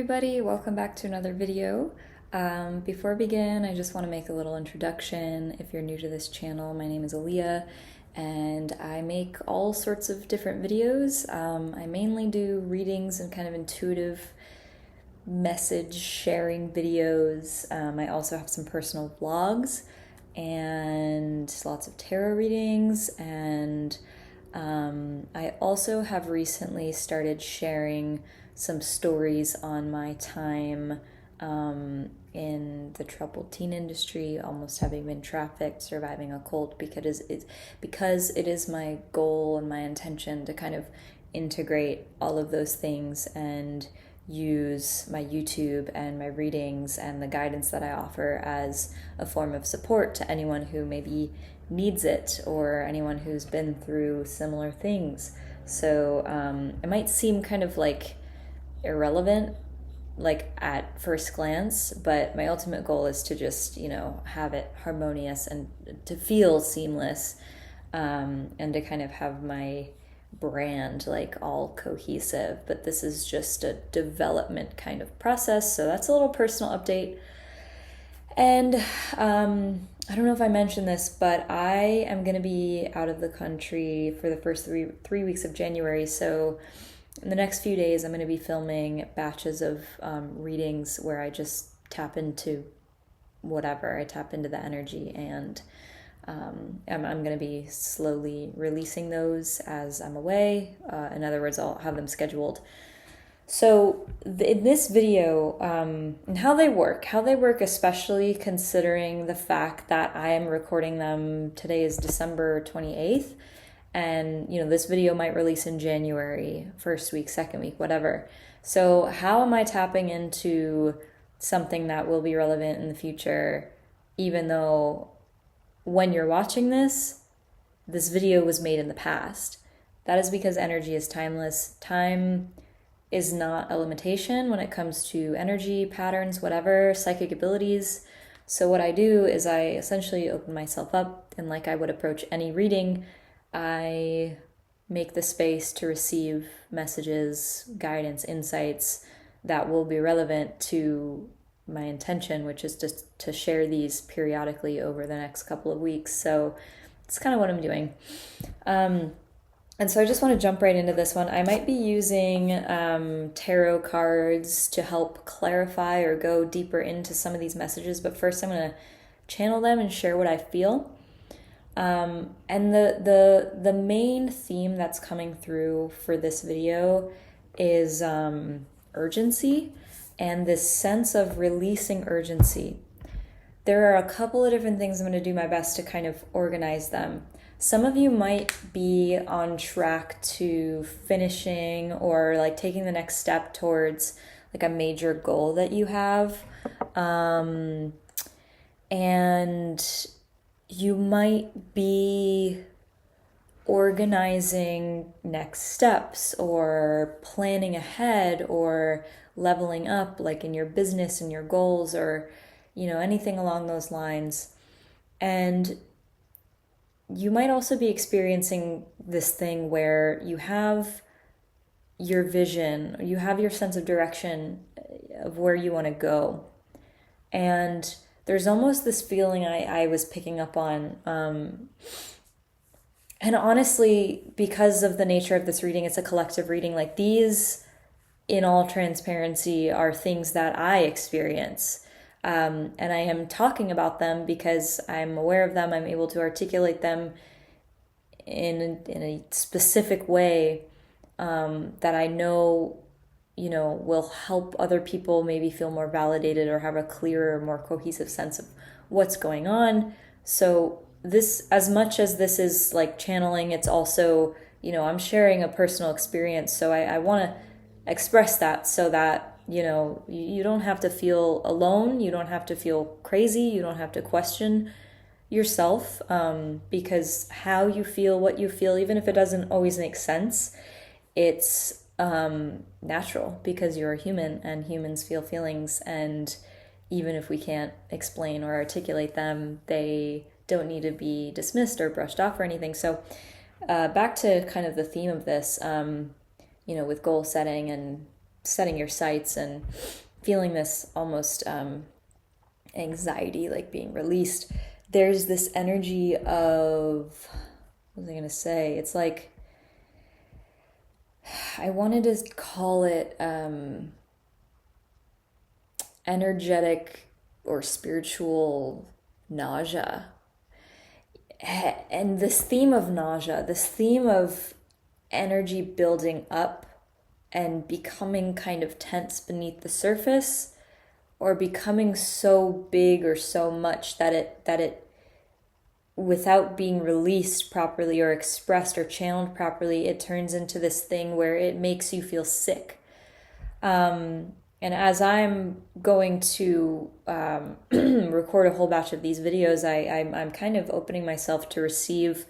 everybody, welcome back to another video. Before I begin, I just want to make a little introduction. If you're new to this channel, my name is Aaliyah and I make all sorts of different videos. I mainly do readings and kind of intuitive message sharing videos. I also have some personal vlogs and lots of tarot readings, and I also have recently started sharing some stories on my time in the troubled teen industry, almost having been trafficked, surviving a cult, because it is my goal and my intention to kind of integrate all of those things and use my YouTube and my readings and the guidance that I offer as a form of support to anyone who maybe needs it or anyone who's been through similar things. So it might seem kind of like irrelevant like at first glance, but my ultimate goal is to just have it harmonious and to feel seamless, and to kind of have my brand like all cohesive. But this is just a development kind of process, so that's a little personal update. And I don't know if I mentioned this, but I am going to be out of the country for the first three weeks of January. So in the next few days, I'm going to be filming batches of readings where I just tap into whatever. I tap into the energy, and I'm going to be slowly releasing those as I'm away. In other words, I'll have them scheduled. So in this video, and how they work, especially considering the fact that I am recording them, today is December 28th, and this video might release in January, first week, second week, whatever. So how am I tapping into something that will be relevant in the future, even though when you're watching this video was made in the past? That is because energy is timeless. Time is not a limitation when it comes to energy, patterns, whatever, psychic abilities. So what I do is I essentially open myself up, and like I would approach any reading, I make the space to receive messages, guidance, insights that will be relevant to my intention, which is just to share these periodically over the next couple of weeks. So it's kind of what I'm doing. And so I just want to jump right into this one. I might be using tarot cards to help clarify or go deeper into some of these messages, but first I'm going to channel them and share what I feel. And the main theme that's coming through for this video is urgency, and this sense of releasing urgency. There are a couple of different things I'm going to do my best to kind of organize them. Some of you might be on track to finishing or like taking the next step towards like a major goal that you have. And you might be organizing next steps or planning ahead or leveling up, like in your business and your goals, or anything along those lines. And you might also be experiencing this thing where you have your vision, you have your sense of direction of where you want to go. And there's almost this feeling I was picking up on. And honestly, because of the nature of this reading, it's a collective reading. Like these, in all transparency, are things that I experience. And I am talking about them because I'm aware of them. I'm able to articulate them in a specific way that I know, will help other people maybe feel more validated or have a clearer, more cohesive sense of what's going on. So this, as much as this is like channeling, it's also, I'm sharing a personal experience. So I want to express that so that you don't have to feel alone. You don't have to feel crazy. You don't have to question yourself, because how you feel, what you feel, even if it doesn't always make sense, it's natural because you're a human and humans feel feelings. And even if we can't explain or articulate them, they don't need to be dismissed or brushed off or anything. So back to kind of the theme of this, with goal setting and setting your sights and feeling this almost anxiety like being released, there's this energy of, what was I going to say? It's like, I wanted to call it energetic or spiritual nausea. And this theme of nausea, this theme of energy building up and becoming kind of tense beneath the surface, or becoming so big or so much that it without being released properly or expressed or channeled properly, it turns into this thing where it makes you feel sick. And as I'm going to record a whole batch of these videos, I'm kind of opening myself to receive,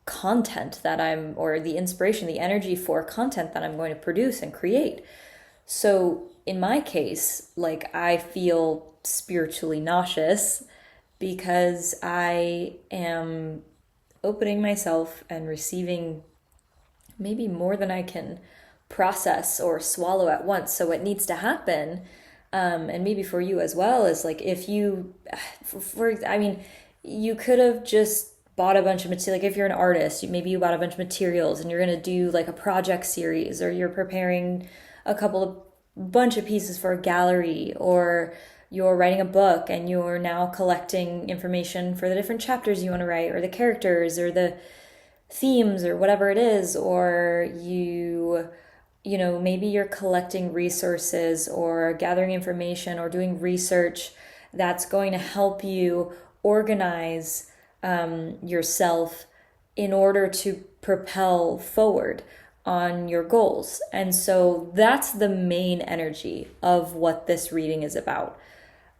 content that or the inspiration, the energy for content that I'm going to produce and create. So in my case, like, I feel spiritually nauseous because I am opening myself and receiving maybe more than I can process or swallow at once. So what needs to happen, and maybe for you as well, is like, if you, you could have just bought a bunch of material. Like, if you're an artist, maybe you bought a bunch of materials and you're going to do like a project series, or you're preparing a bunch of pieces for a gallery, or you're writing a book and you're now collecting information for the different chapters you want to write, or the characters, or the themes, or whatever it is. Or maybe you're collecting resources or gathering information or doing research that's going to help you organize yourself in order to propel forward on your goals. And so that's the main energy of what this reading is about.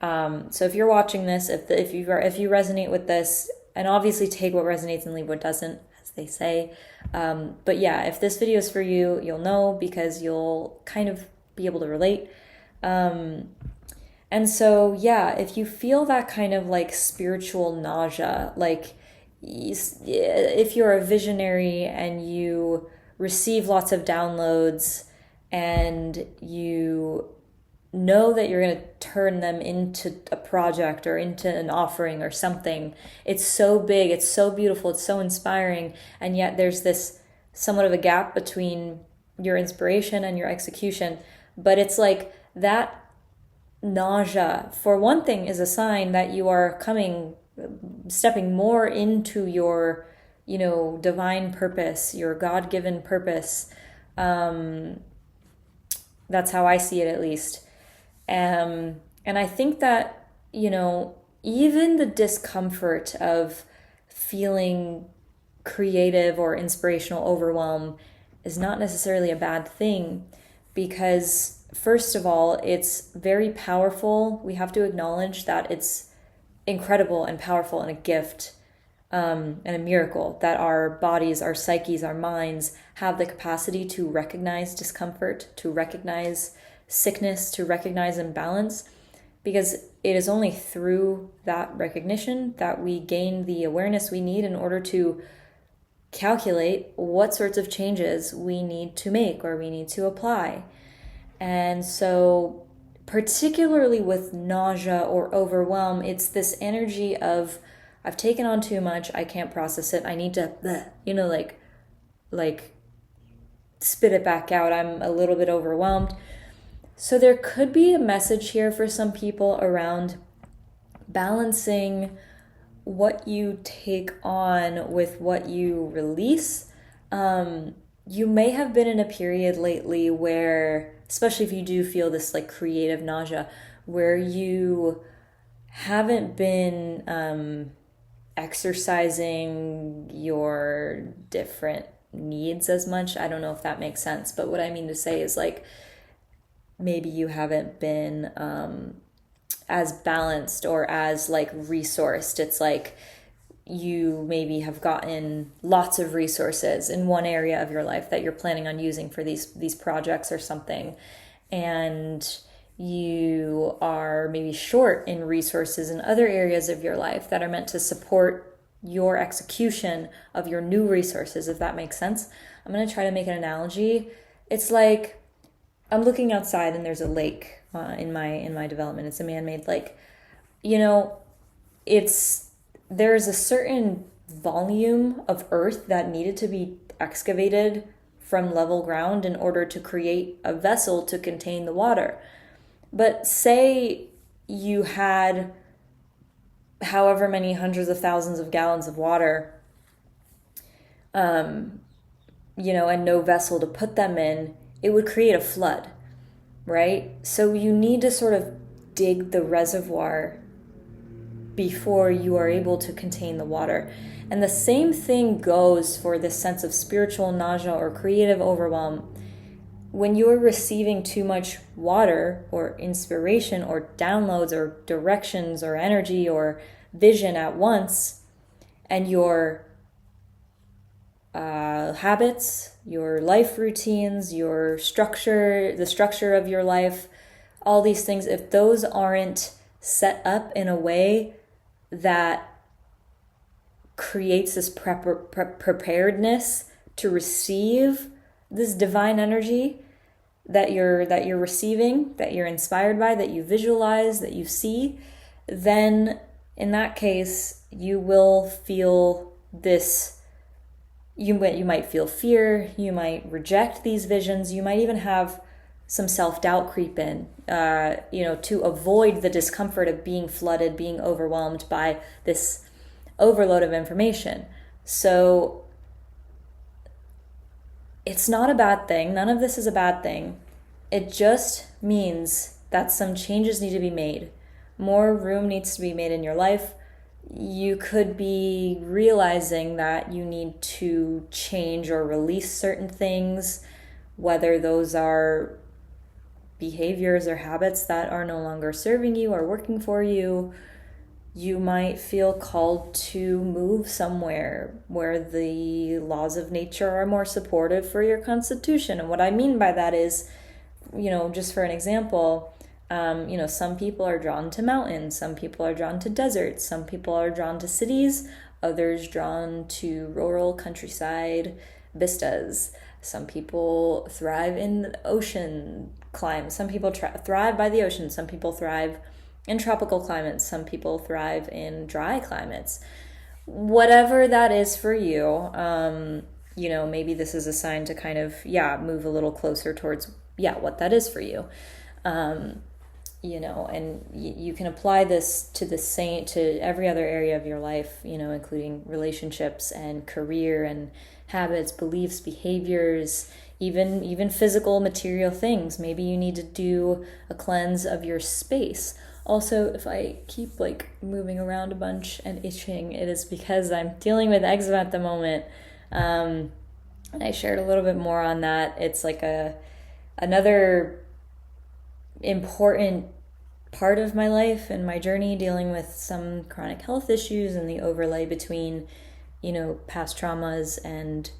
So if you're watching this, if you resonate with this, and obviously take what resonates and leave what doesn't, as they say. But yeah, if this video is for you, you'll know, because you'll kind of be able to relate. And so, yeah, if you feel that kind of like spiritual nausea, like if you're a visionary and you receive lots of downloads and you know that you're going to turn them into a project or into an offering or something, it's so big, it's so beautiful, it's so inspiring, and yet there's this somewhat of a gap between your inspiration and your execution. But it's like that nausea, for one thing, is a sign that you are stepping more into your, divine purpose, your God-given purpose. That's how I see it, at least. And I think that, even the discomfort of feeling creative or inspirational overwhelm is not necessarily a bad thing, because first of all, it's very powerful. We have to acknowledge that it's incredible and powerful and a gift, and a miracle that our bodies, our psyches, our minds have the capacity to recognize discomfort, to recognize sickness, to recognize imbalance, because it is only through that recognition that we gain the awareness we need in order to calculate what sorts of changes we need to make or we need to apply. And so, particularly with nausea or overwhelm, it's this energy of, I've taken on too much, I can't process it, I need to, like spit it back out, I'm a little bit overwhelmed. So there could be a message here for some people around balancing what you take on with what you release. You may have been in a period lately where, especially if you do feel this like creative nausea, where you haven't been exercising your different needs as much. I don't know if that makes sense, but what I mean to say is, like, maybe you haven't been as balanced or as like resourced. It's like you maybe have gotten lots of resources in one area of your life that you're planning on using for these projects or something, and you are maybe short in resources in other areas of your life that are meant to support your execution of your new resources, if that makes sense. I'm going to try to make an analogy. It's like I'm looking outside and there's a lake in my development. It's a man-made lake. There's a certain volume of earth that needed to be excavated from level ground in order to create a vessel to contain the water. But say you had however many hundreds of thousands of gallons of water, and no vessel to put them in, it would create a flood, right? So you need to sort of dig the reservoir before you are able to contain the water. And the same thing goes for this sense of spiritual nausea or creative overwhelm. When you're receiving too much water or inspiration or downloads or directions or energy or vision at once, and your habits, your life routines, your structure, the structure of your life, all these things, if those aren't set up in a way that creates this preparedness to receive this divine energy that you're receiving, that you're inspired by, that you visualize, that you see, then in that case you will feel this. You might feel fear, you might reject these visions, you might even have some self-doubt creep in, to avoid the discomfort of being flooded, being overwhelmed by this overload of information. So it's not a bad thing. None of this is a bad thing. It just means that some changes need to be made. More room needs to be made in your life. You could be realizing that you need to change or release certain things, whether those are behaviors or habits that are no longer serving you or working for you. You might feel called to move somewhere where the laws of nature are more supportive for your constitution. And what I mean by that is, just for an example, some people are drawn to mountains, some people are drawn to deserts, some people are drawn to cities, others drawn to rural countryside vistas. Some people thrive in ocean climes, some people thrive by the ocean, some people thrive in tropical climates, some people thrive in dry climates. Whatever that is for you, maybe this is a sign to kind of, move a little closer towards, what that is for you. And you can apply this to every other area of your life, including relationships and career and habits, beliefs, behaviors, even physical material things. Maybe you need to do a cleanse of your space. Also, if I keep moving around a bunch and itching, it is because I'm dealing with eczema at the moment. And I shared a little bit more on that. It's another important part of my life and my journey, dealing with some chronic health issues and the overlay between, past traumas and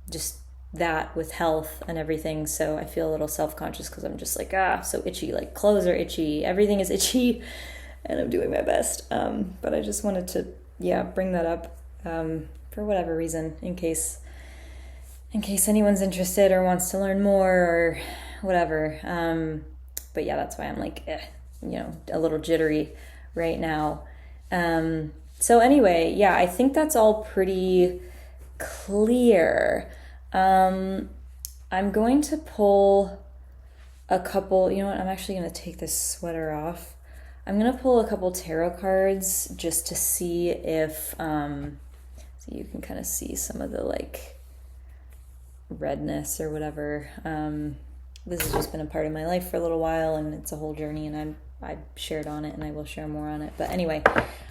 just that with health and everything. So I feel a little self-conscious because I'm just so itchy, clothes are itchy, everything is itchy, and I'm doing my best. But I just wanted to, bring that up for whatever reason, in case anyone's interested or wants to learn more or whatever. But that's why I'm a little jittery right now. So anyway, I think that's all pretty clear. I'm going to pull a couple, I'm actually going to take this sweater off. I'm going to pull a couple tarot cards just to see if, so you can kind of see some of the redness or whatever. This has just been a part of my life for a little while, and it's a whole journey, and I've shared on it, and I will share more on it. But anyway,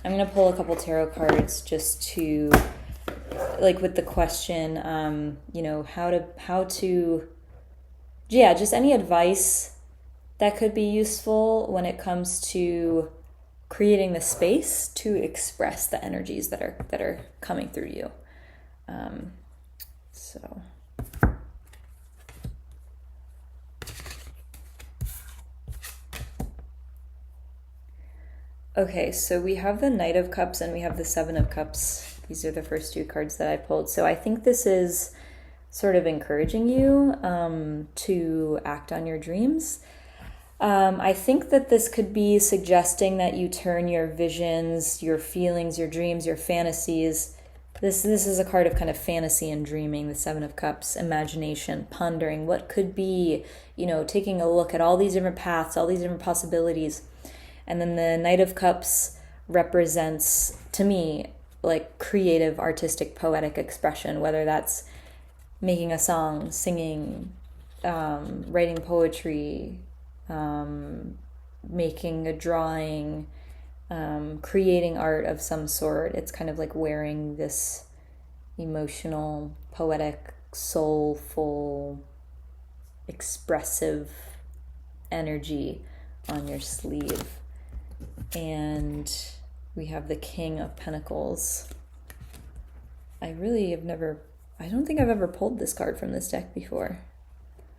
I'm going to pull a couple tarot cards just to, with the question, just any advice that could be useful when it comes to creating the space to express the energies that are coming through you. Okay, so we have the Knight of Cups and we have the Seven of Cups. These are the first two cards that I pulled. So I think this is sort of encouraging you to act on your dreams. I think that this could be suggesting that you turn your visions, your feelings, your dreams, your fantasies. This is a card of kind of fantasy and dreaming, the Seven of Cups, imagination, pondering what could be, taking a look at all these different paths, all these different possibilities. And then the Knight of Cups represents, to me, like creative, artistic, poetic expression, whether that's making a song, singing, writing poetry, making a drawing, creating art of some sort. It's kind of like wearing this emotional, poetic, soulful, expressive energy on your sleeve. And we have the King of Pentacles. I don't think I've ever pulled this card from this deck before.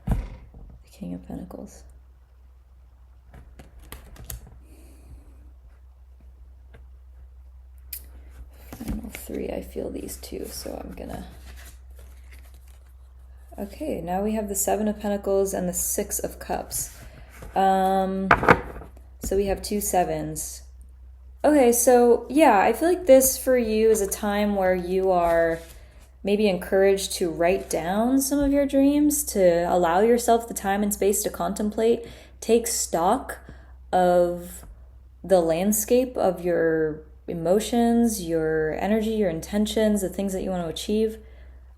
The King of Pentacles. Final three, I feel these two, so I'm gonna... Okay, now we have the Seven of Pentacles and the Six of Cups. So we have two sevens. Okay, so yeah, I feel like this for you is a time where you are maybe encouraged to write down some of your dreams, to allow yourself the time and space to contemplate, take stock of the landscape of your emotions, your energy, your intentions, the things that you want to achieve.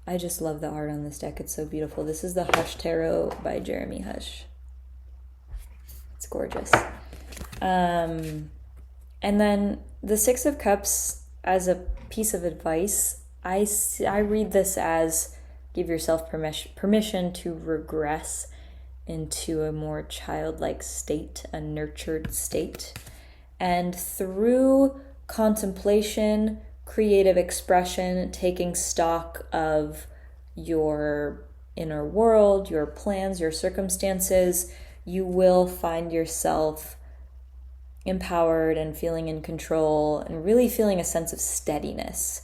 I just love the art on this deck. It's so beautiful. This is the Hush Tarot by Jeremy Hush. It's gorgeous. And then the Six of Cups, as a piece of advice, I read this as give yourself permission to regress into a more childlike state, a nurtured state. And through contemplation, creative expression, taking stock of your inner world, your plans, your circumstances, you will find yourself empowered and feeling in control and really feeling a sense of steadiness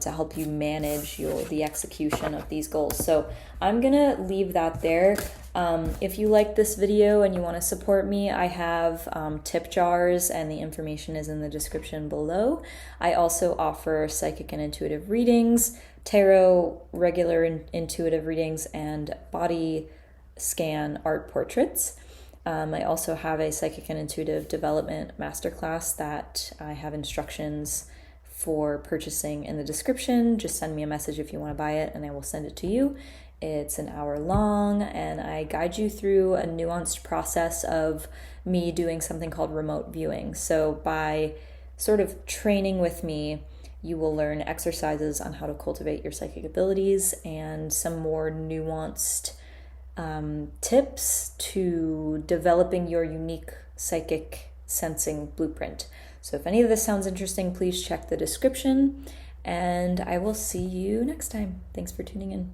to help you manage the execution of these goals. So I'm gonna leave that there. If you like this video and you want to support me, I have tip jars, and the information is in the description below. I also offer psychic and intuitive readings, tarot, regular intuitive readings, and body scan art portraits. I also have a psychic and intuitive development masterclass that I have instructions for purchasing in the description. Just send me a message if you want to buy it and I will send it to you. It's an hour long, and I guide you through a nuanced process of me doing something called remote viewing. So by sort of training with me, you will learn exercises on how to cultivate your psychic abilities and some more nuanced tips to developing your unique psychic sensing blueprint. So if any of this sounds interesting, please check the description, and I will see you next time. Thanks for tuning in.